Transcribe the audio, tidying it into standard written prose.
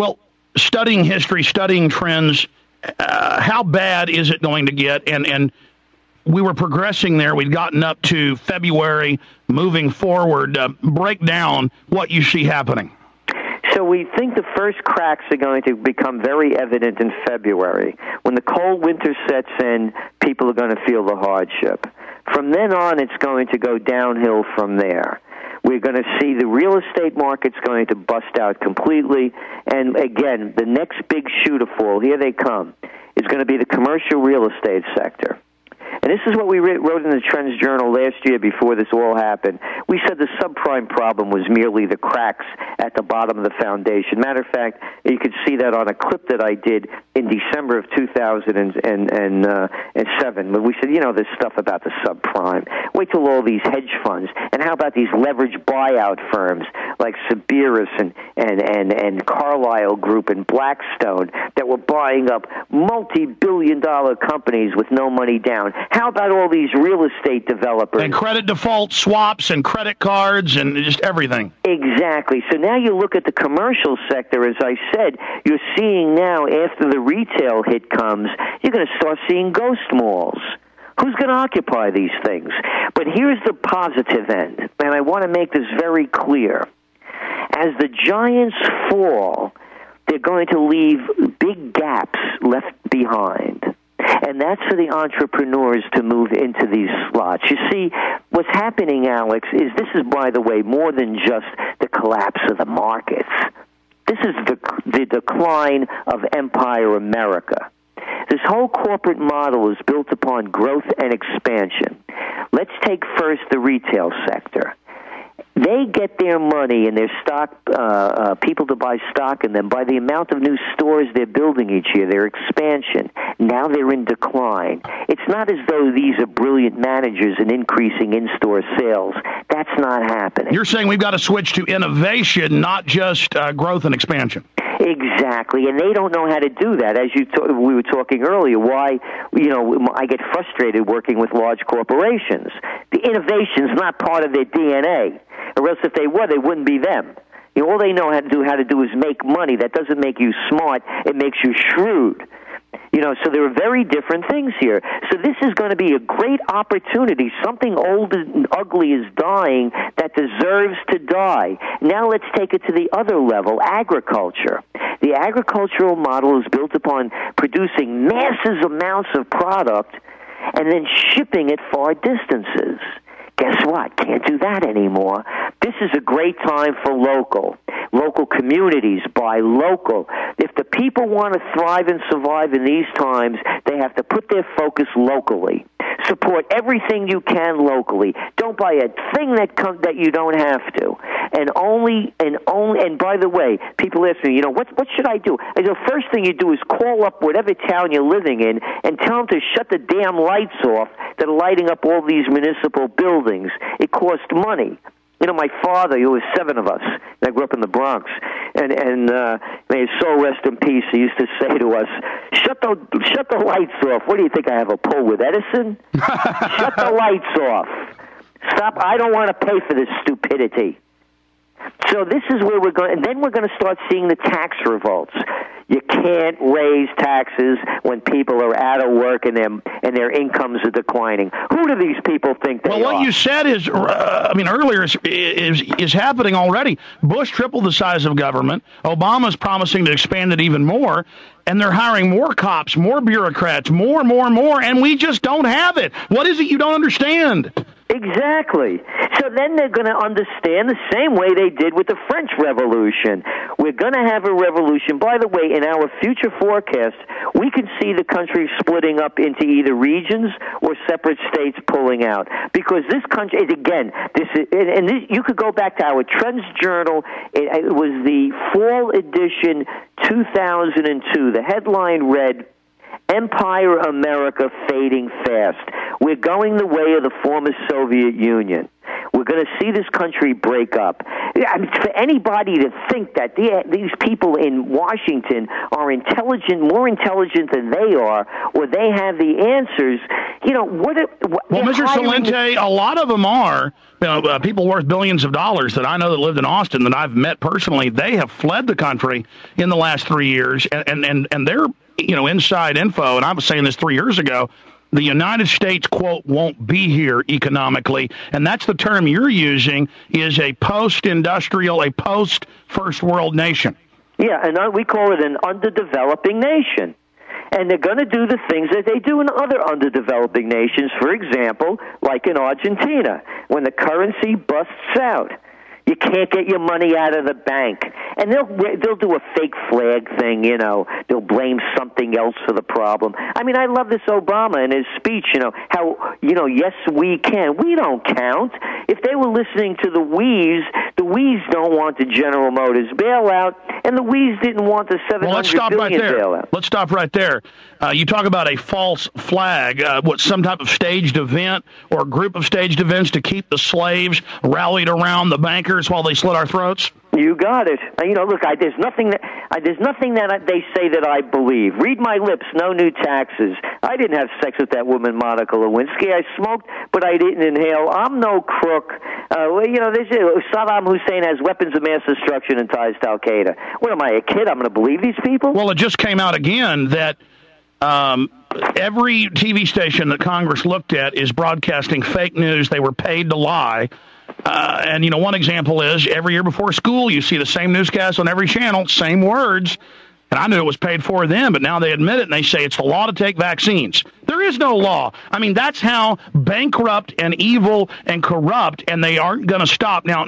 Well, studying history, studying trends, how bad is it going to get? And we were progressing there. We'd gotten up to February, moving forward. Break down what you see happening. So we think the first cracks are going to become very evident in February. When the cold winter sets in, people are going to feel the hardship. From then on, it's going to go downhill from there. We're going to see the real estate market's going to bust out completely. And again, the next big shoe to fall, here they come, is going to be the commercial real estate sector. And this is what we wrote in the Trends Journal last year before this all happened. We said the subprime problem was merely the cracks at the bottom of the foundation. Matter of fact, you could see that on a clip that I did in December of 2007. But we said, this stuff about the subprime. Wait till all these hedge funds. And how about these leveraged buyout firms like Cerberus and Carlyle Group and Blackstone that were buying up multi-billion-dollar companies with no money down? How about all these real estate developers? And credit default swaps and credit cards and just everything. Exactly. So now you look at the commercial sector, as I said, you're seeing now after the retail hit comes, you're going to start seeing ghost malls. Who's going to occupy these things? But here's the positive end, and I want to make this very clear. As the giants fall, they're going to leave big gaps left behind. And that's for the entrepreneurs to move into these slots. You see, what's happening, Alex, is this is, by the way, more than just the collapse of the markets. This is the decline of Empire America. This whole corporate model is built upon growth and expansion. Let's take first the retail sector. They get their money and their stock, people to buy stock in them by the amount of new stores they're building each year, their expansion. Now they're in decline. It's not as though these are brilliant managers and increasing in-store sales. That's not happening. You're saying we've got to switch to innovation, not just growth and expansion. Exactly, and they don't know how to do that. As we were talking earlier, why I get frustrated working with large corporations. The innovation's not part of their DNA, or else if they were, they wouldn't be them. All they know how to do is make money. That doesn't make you smart; it makes you shrewd. So there are very different things here. So this is going to be a great opportunity. Something old and ugly is dying that deserves to die. Now let's take it to the other level, agriculture. The agricultural model is built upon producing massive amounts of product and then shipping it far distances. Guess what? Can't do that anymore. This is a great time for local communities, buy local. If the people want to thrive and survive in these times, they have to put their focus locally. Support everything you can locally. Don't buy a thing that you don't have to. And by the way, people ask me, what should I do? I go, first thing you do is call up whatever town you're living in and tell them to shut the damn lights off that are lighting up all these municipal buildings. It costs money. My father, there was 7 of us, and I grew up in the Bronx, and may his soul rest in peace, he used to say to us, shut the lights off. What do you think, I have a pull with Edison? Shut the lights off. Stop, I don't want to pay for this stupidity. So this is where we're going, and then we're going to start seeing the tax revolts. You can't raise taxes when people are out of work and their incomes are declining. Who do these people think they are? Well, what you said is, earlier is happening already. Bush tripled the size of government. Obama's promising to expand it even more. And they're hiring more cops, more bureaucrats, more, and we just don't have it. What is it you don't understand? Exactly. So then they're going to understand the same way they did with the French Revolution. We're going to have a revolution. By the way, in our future forecast, we can see the country splitting up into either regions or separate states pulling out. Because this country, you could go back to our Trends Journal. It was the fall edition 2002. The headline read, Empire America fading fast. We're going the way of the former Soviet Union. We're going to see this country break up. I mean, for anybody to think that these people in Washington are more intelligent than they are, or they have the answers, well, Mr. Celente, a lot of them are. People worth billions of dollars that I know that lived in Austin that I've met personally. They have fled the country in the last 3 years, and they're inside info. And I was saying this 3 years ago. The United States, quote, won't be here economically. And that's the term you're using, is a post-industrial, a post-first world nation. Yeah, and we call it an underdeveloping nation. And they're going to do the things that they do in other underdeveloping nations, for example, like in Argentina, when the currency busts out. You can't get your money out of the bank. And they'll do a fake flag thing, They'll blame something else for the problem. I mean, I love this Obama in his speech, how, yes, we can. We don't count. If they were listening to the we's don't want the General Motors bailout, and the we's didn't want the $700 billion bailout. Let's stop right there. You talk about a false flag, some type of staged event or a group of staged events to keep the slaves rallied around the bankers while they slit our throats? You got it. Look, there's nothing that they say that I believe. Read my lips, no new taxes. I didn't have sex with that woman, Monica Lewinsky. I smoked, but I didn't inhale. I'm no crook. Saddam Hussein has weapons of mass destruction and ties to Al-Qaeda. What am I, a kid? I'm going to believe these people? Well, it just came out again that every TV station that Congress looked at is broadcasting fake news. They were paid to lie. And one example is every year before school, you see the same newscast on every channel, same words. And I knew it was paid for then, but now they admit it and they say it's the law to take vaccines. There is no law. I mean, that's how bankrupt and evil and corrupt, and they aren't going to stop. Now,